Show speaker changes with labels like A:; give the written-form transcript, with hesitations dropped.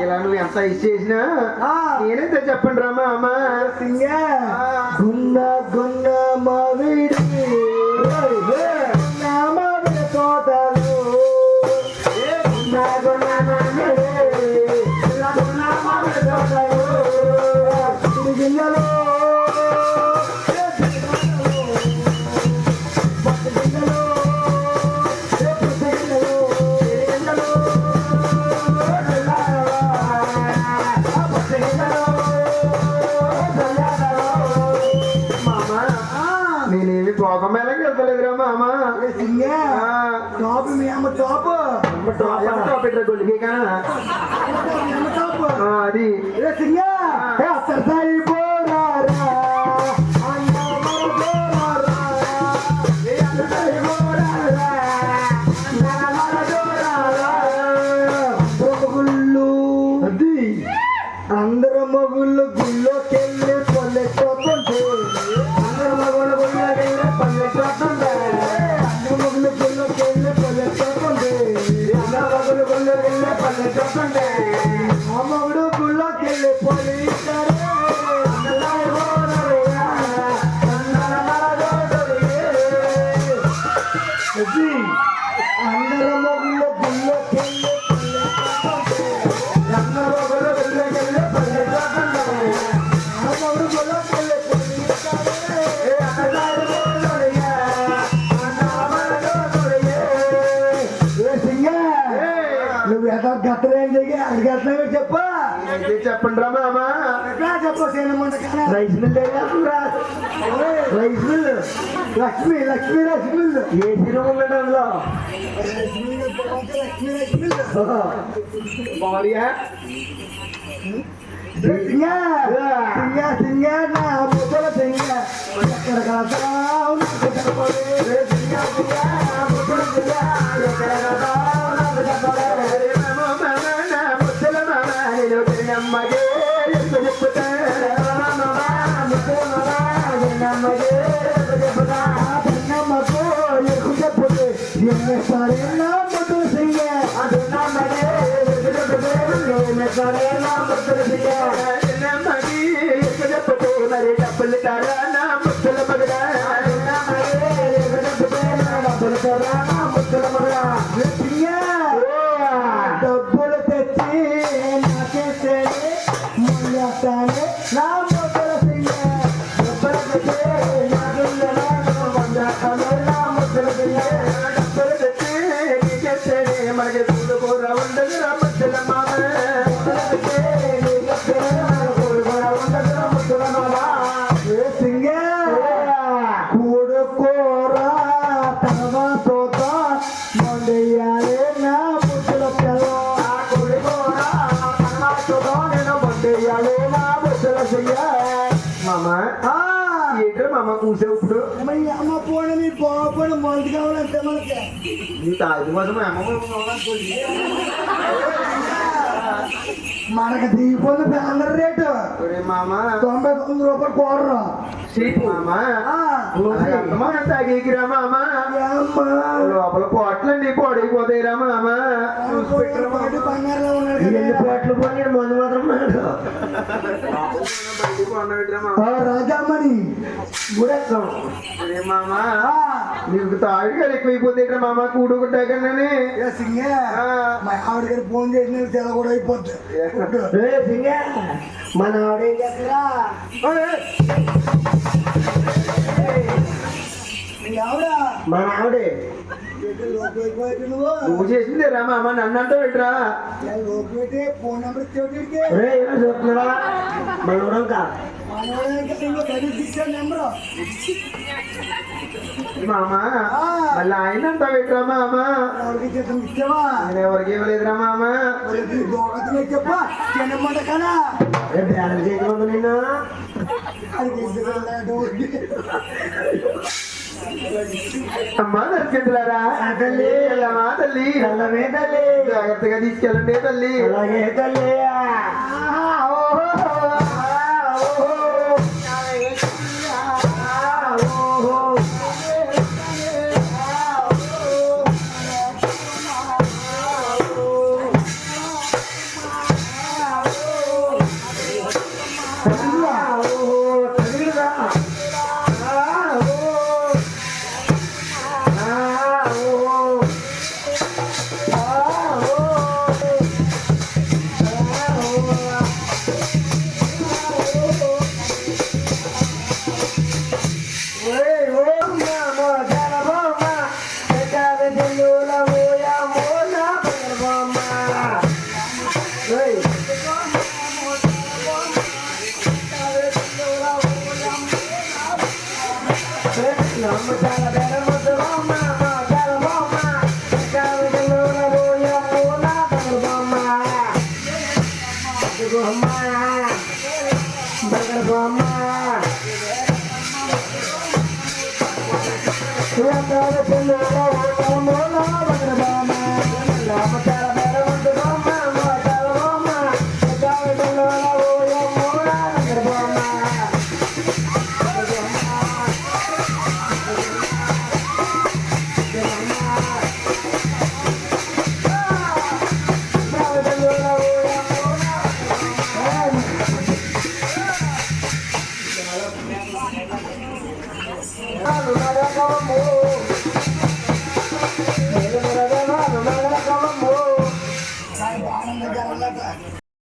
A: ఇలా నువ్వు ఎంత ఇచ్చేసినా నేనైతే చెప్పండి రా మామ.
B: గున్న గున్న మావిడి మావిడి తోటలు గున్న గున్న మావిడి తోటలు గిన్నెలు
A: నేనేమి పోకమేళకి వెళ్తలేదురా మామ.
B: టాప్ మీ అమ్మ టాప్
A: పెట్టరా గొల్లికి కానా అది
B: అందరు మగుళ్ళు గుళ్ళోకి వెళ్ళి పల్లెటోతుంటే అందరు మగుళ్ళు గుళ్ళోకి వెళ్ళి పల్లెటోతుంటే అందరు మగుళ్ళు గుళ్ళోకి వెళ్ళి పల్లెటోతుంటే అందరు మగుళ్ళు గుళ్ళోకి వెళ్ళి పల్లెటోతుంటే ఆ మగుడు గుళ్ళోకి వెళ్ళి పోలీసారు అందరు మగుళ్ళు గుళ్ళోకి వెళ్ళి నువ్వు ఎదో గతరేం చెయ్యి అడిగేస్తున్నావు చెప్పు.
A: చెప్పండి రా మామ.
B: చెప్పు rice mill rice mill Lakshmi Lakshmi rice mill ఏ సినిమా ఉండడంలో డబ్బులు తెచ్చి నాకేస్తే ముళ్ళేస్తానే నా ముద్దల సింగ డబ్బులు తెచ్చి నా ముద్దల సింగ
A: డబ్బులు తెచ్చి నీకేస్తేనే మనకి చూడు కూర ఉండదు రా ముద్దల మామ.
B: కూడు కూర తర్వాత మొండెయ్యాలి నా ముద్దల పిల్ల
A: మామ ఏంటో మామ కూసావు ఇప్పుడు.
B: అమ్మ పోనీ మీ బాబు మంది కావాలంటే మనకి
A: నీ తాగి కోసం
B: మనకు దిగిపోయిన బ్యానర్ రేటు
A: మామ
B: 99 రూపాయలు కోడరు
A: మామ తాగిరా మామ. లోపల పోట్లండి పొడిపోతాయిరా మామ.
B: బంగారులో ఉన్నాడు ఎన్ని పోట్లు పోయాడు మందు మాత్రం రాజామణి గుడెత్తాం
A: మామ. నీకు తాగి కదా ఎక్కువైపోతాయిరా మామ కూడుకుంటాకనే.
B: మా ఆవిడ గారు ఫోన్ చేసిన తెల కూడా అయిపోద్ది మన ఆవిడ ఏం చేస్తారా మన ఆవిడే
A: నువ్వు చేసిందే రా మామ. నన్ను అంటూ పెట్టరా
B: ఫోన్ నెంబర్
A: చూస్తున్నారా మనోడంకా
B: నెంబరు
A: మామ. మళ్ళీ ఆయన అంటా పెట్టరా మామ.
B: ఇచ్చావా
A: నేను ఎవరికి ఇవ్వలేదురా మామ.
B: చెప్ప చిన్నమాట కదా బ్యాలెన్స్ చేయకుండా నిన్న
A: అమ్మా నచ్చిందిలారా తల్లి. అమ్మా తల్లి జాగ్రత్తగా తీసుకెళ్ళండి తల్లి.
B: అలాగే తల్లి. వందల చెల్లెల ఓ తమ్ముడా